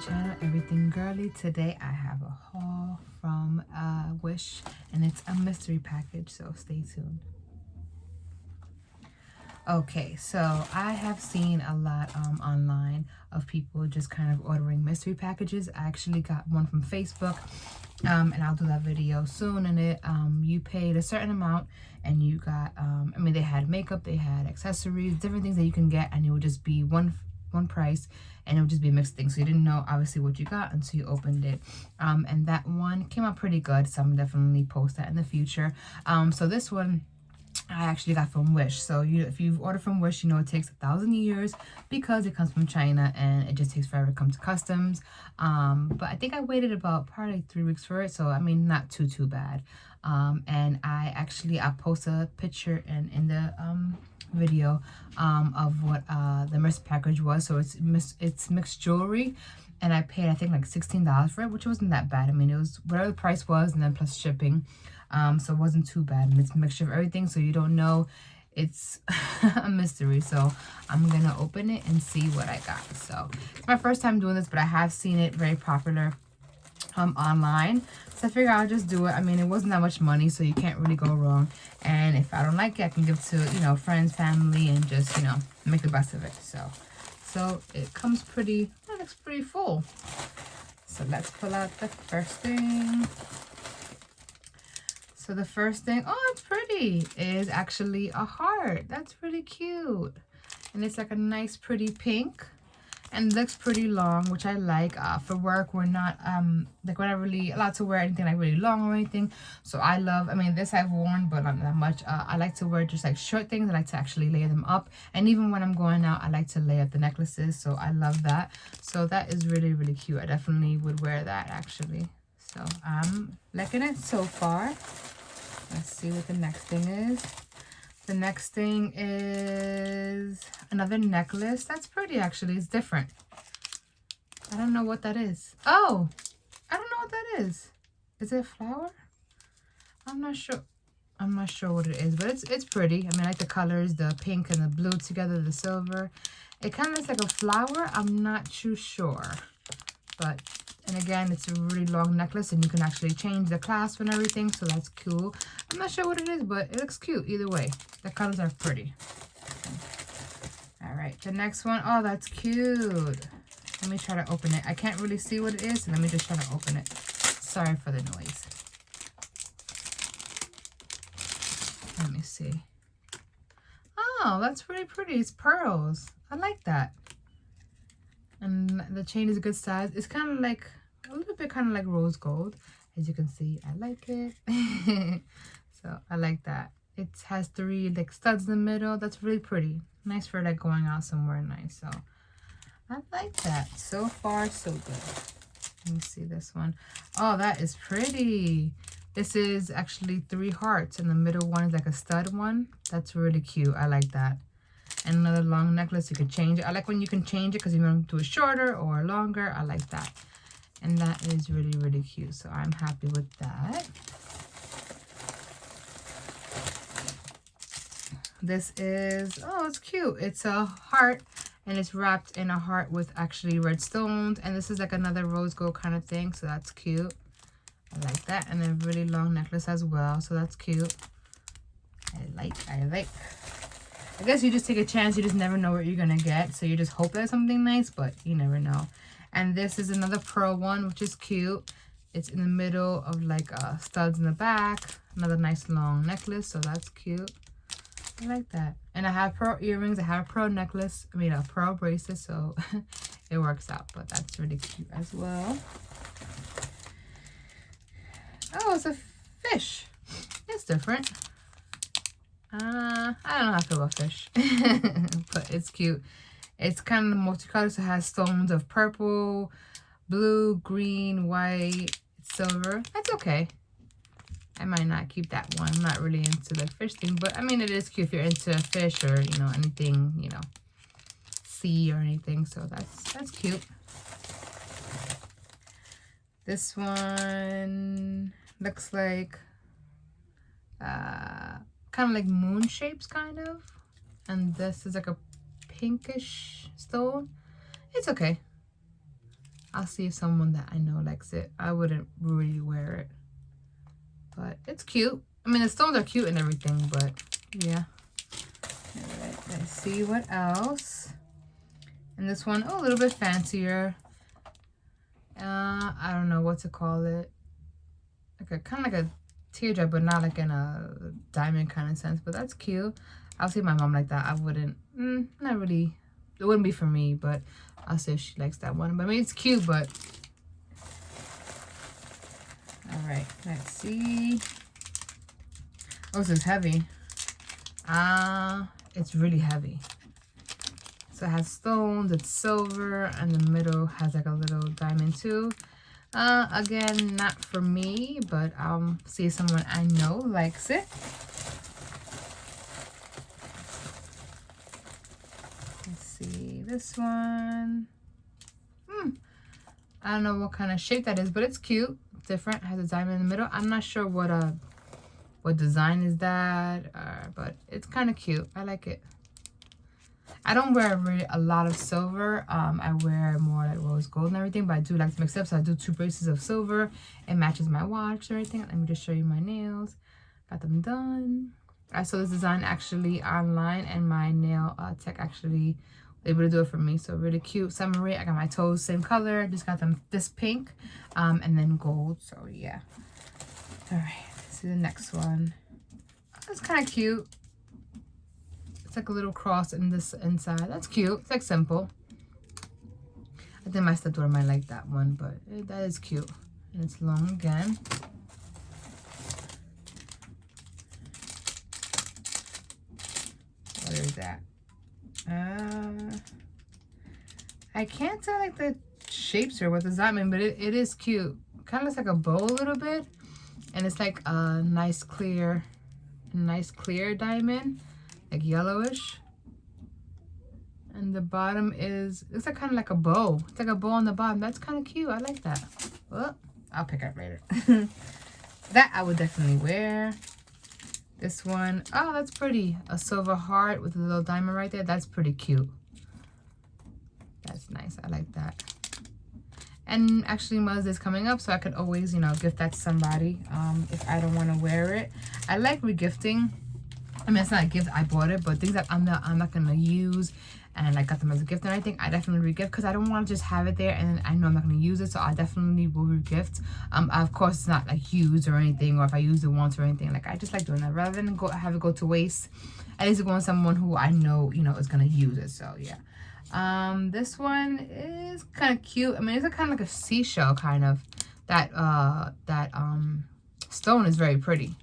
channel, Everything Girly. Today I have a haul from Wish, and it's a mystery package, so stay tuned. Okay, so I have seen a lot online of people just kind of ordering mystery packages. I actually got one from Facebook, and I'll do that video soon. And it you paid a certain amount and you got I mean, they had makeup, they had accessories, different things that you can get, and it would just be one price, and it would just be mixed things, so you didn't know obviously what you got until you opened it. And that one came out pretty good, so I'm definitely post that in the future. So this one I actually got from Wish. So if you've ordered from Wish, you know it takes 1,000 years because it comes from China and it just takes forever to come to customs. But I think I waited about probably 3 weeks for it, so I mean, not too bad. And I posted a picture in the video of what the mystery package was. So it's mixed jewelry, and I paid, I think, like $16 for it, which wasn't that bad. I mean, it was whatever the price was, and then plus shipping. So it wasn't too bad, and it's a mixture of everything, so you don't know. It's a mystery, so I'm gonna open it and see what I got. So it's my first time doing this, but I have seen it very popular online, so I figure I'll just do it. I mean, it wasn't that much money, so you can't really go wrong. And if I don't like it, I can give it to, you know, friends, family, and just, you know, make the best of it. So it comes pretty, it looks pretty full. So let's pull out the first thing. So the first thing, oh, it's pretty, is actually a heart. That's really cute. And it's like a nice pretty pink, and looks pretty long, which I like. For work, we're not like, we're not really allowed to wear anything like really long or anything. So I love, I mean, this I've worn, but not that much. I like to wear just like short things. I like to actually layer them up, and even when I'm going out, I like to lay up the necklaces. So I love that. So that is really cute. I definitely would wear that actually. So I'm liking it so far. Let's see what the next thing is. The next thing is another necklace. That's pretty, actually. It's different. I don't know what that is. Oh, I don't know what that is. Is it a flower? I'm not sure. I'm not sure what it is, but it's pretty. I mean, I like the colors, the pink and the blue together, the silver. It kind of looks like a flower. I'm not too sure, but. And again, it's a really long necklace, and you can actually change the clasp and everything, so that's cool. I'm not sure what it is, but it looks cute either way. The colors are pretty. All right, the next one. Oh, that's cute. Let me try to open it. I can't really see what it is, so let me just try to open it. Sorry for the noise. Let me see. Oh, that's really pretty. It's pearls. I like that. And the chain is a good size. It's kind of like a little bit kind of like rose gold, as you can see. I like it. So I like that. It has 3 like studs in the middle. That's really pretty. Nice for like going out somewhere nice. So I like that. So far so good. Let me see this one. Oh, that is pretty. This is actually 3 hearts, and the middle one is like a stud one. That's really cute. I like that. And another long necklace, you can change it. I like when you can change it, because you want to do it shorter or longer. I like that. And that is really cute. So I'm happy with that. This is, oh, it's cute. It's a heart, and it's wrapped in a heart with actually red stones. And this is like another rose gold kind of thing. So that's cute. I like that. And a really long necklace as well. So that's cute. I like. I guess you just take a chance. You just never know what you're going to get. So you just hope there's something nice, but you never know. And this is another pearl one, which is cute. It's in the middle of like studs in the back. Another nice long necklace. So that's cute. I like that. And I have pearl earrings. I have a pearl necklace. I mean, a pearl bracelet. So it works out. But that's really cute as well. Oh, it's a fish. It's different. I don't know how I feel about fish, but it's cute. It's kind of multicolored, so it has stones of purple, blue, green, white, silver. That's okay. I might not keep that one. I'm not really into the fish thing, but I mean, it is cute if you're into fish or, you know, anything, you know, sea or anything. So that's cute. This one looks like kind of like moon shapes, kind of. And this is like a pinkish stone. It's okay. I'll see if someone that I know likes it. I wouldn't really wear it, but it's cute. I mean, the stones are cute and everything, but yeah. All right, let's see what else. And this one, oh, a little bit fancier. I don't know what to call it. Like a kind of like a teardrop, but not like in a diamond kind of sense. But that's cute. I'll see my mom like that. I wouldn't. Not really. It wouldn't be for me, but I'll see if she likes that one. But I mean, it's cute, but. All right, let's see. Oh, this is heavy. It's really heavy. So it has stones, it's silver, and the middle has like a little diamond too. Again, not for me, but I'll see if someone I know likes it. Let's see this one. I don't know what kind of shape that is, but it's cute. Different, has a diamond in the middle. I'm not sure what design is that, but it's kind of cute. I like it. I don't wear really a lot of silver. I wear more like rose gold and everything, but I do like to mix it up. So I do 2 braces of silver. It matches my watch and everything. Let me just show you my nails. Got them done. I saw this design actually online, and my nail tech actually was able to do it for me. So really cute. Summery. I got my toes same color. Just got them this pink, and then gold. So yeah. All right. Let's see the next one. It's kind of cute. It's like a little cross in this inside. That's cute. It's like simple. I think my stepdaughter might like that one, but that is cute. And it's long again. What is that? I can't tell like the shapes or what does that mean, but it is cute. Kind of looks like a bow a little bit. And it's like a nice clear diamond. Like yellowish, and the bottom is, it's like kind of like a bow. It's like a bow on the bottom. That's kind of cute. I like that. Well, I'll pick up later. That I would definitely wear. This one, oh, that's pretty. A silver heart with a little diamond right there. That's pretty cute. That's nice. I like that. And actually Mother's Day is coming up, so I could always, you know, gift that to somebody if I don't want to wear it. I like regifting. I mean, it's not a gift, I bought it, but things that I'm not gonna use, and I got them as a gift and everything, I definitely regift, because I don't want to just have it there and I know I'm not gonna use it, so I definitely will regift. Of course, it's not like used or anything, or if I use it once or anything, like I just like doing that rather than have it go to waste. At least go on someone who I know, you know, is gonna use it. So yeah. This one is kind of cute. I mean, it's kind of like a seashell kind of. That stone is very pretty.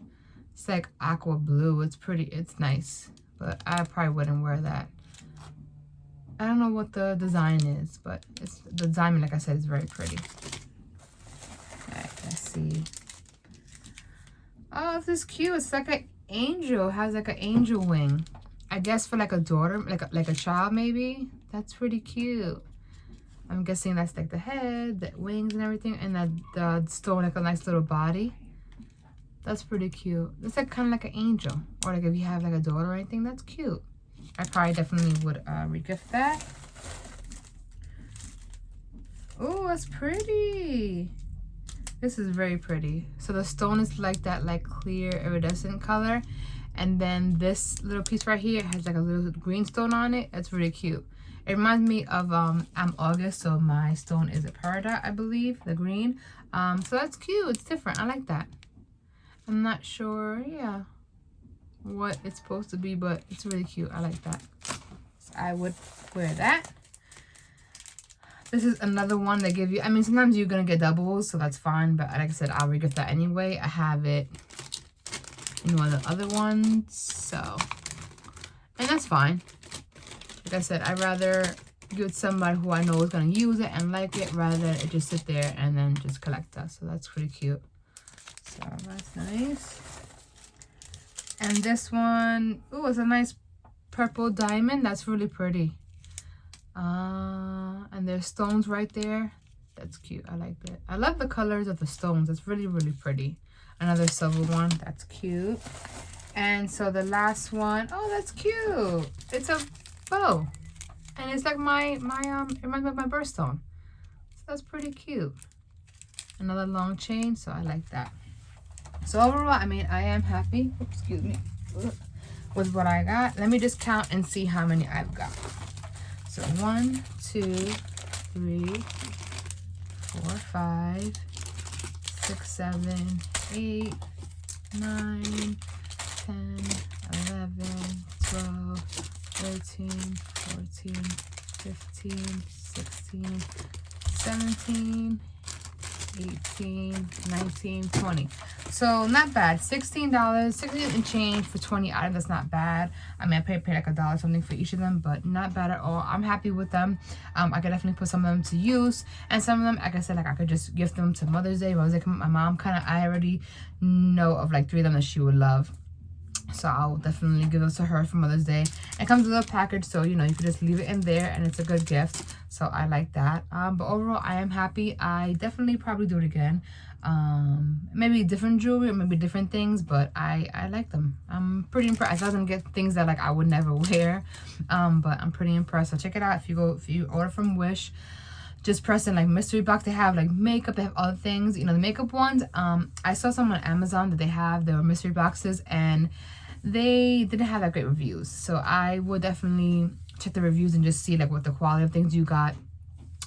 It's like aqua blue. It's pretty. It's nice. But I probably wouldn't wear that. I don't know what the design is, but it's the diamond, like I said, is very pretty. Alright, let's see. Oh, this is cute. It's like an angel. It has like an angel wing. I guess for like a daughter, like a child maybe. That's pretty cute. I'm guessing that's like the head, the wings and everything, and that the stone like a nice little body. That's pretty cute. It's like kind of like an angel, or like if you have like a daughter or anything, that's cute. I probably definitely would regift that. Oh, that's pretty. This is very pretty. So the stone is like that, like clear iridescent color, and then this little piece right here has like a little green stone on it. That's really cute. It reminds me of I'm August, so my stone is a peridot, I believe, the green. So that's cute. It's different. I like that. I'm not sure, yeah, what it's supposed to be, but it's really cute. I like that. So I would wear that. This is another one they give you. I mean, sometimes you're gonna get doubles, so that's fine, but like I said, I'll regift that anyway. I have it in one of the other ones, so, and that's fine. Like I said, I'd rather give it to somebody who I know is gonna use it and like it, rather than it just sit there and then just collect that. So that's pretty cute. So that's nice. And this one, oh, it's a nice purple diamond. That's really pretty. And there's stones right there. That's cute. I like that. I love the colors of the stones. It's really, really pretty. Another silver one. That's cute. And so the last one, oh, that's cute. It's a bow. And it's like my it reminds me of my birthstone. That's pretty cute. Another long chain, so I like that. So overall, I mean, I am happy. Oops, excuse me. With what I got. Let me just count and see how many I've got. So 1, 2, 3, 4, 5, 6, 7, 8, 9, 10, 11, 12, 13, 14, 15, 16, 17, 18, 19, 20. So not bad. $16, 16 and change for 20 items. That's not bad. I mean, I paid like $1 something for each of them, but not bad at all. I'm happy with them. I could definitely put some of them to use, and some of them, like I said, like I could just gift them to Mother's Day. Mother's Day, my mom I already know of like 3 of them that she would love. So I'll definitely give those to her for Mother's Day. It comes with a package, so you know you can just leave it in there and it's a good gift. So I like that. But overall, I am happy. I definitely probably do it again. Maybe different jewelry or maybe different things, but I like them. I'm pretty impressed. I doesn't get things that like I would never wear, but I'm pretty impressed. So check it out. If you order from Wish, just press in like mystery box. They have like makeup, they have other things, you know, the makeup ones. I saw some on Amazon that there were mystery boxes, and they didn't have that great reviews. So I would definitely check the reviews and just see like what the quality of things you got,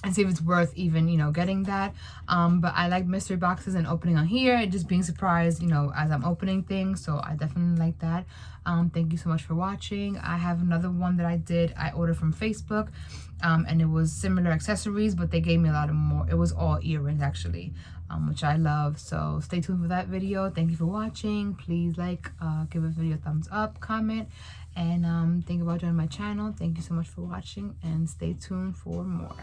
and see if it's worth even, you know, getting that. But I like mystery boxes and opening on here and just being surprised, you know, as I'm opening things. So I definitely like that. Thank you so much for watching. I have another one that I ordered from Facebook, and it was similar accessories, but they gave me a lot of more. It was all earrings actually, which I love. So stay tuned for that video. Thank you for watching. Please give a video a thumbs up, comment, and think about joining my channel. Thank you so much for watching, and stay tuned for more.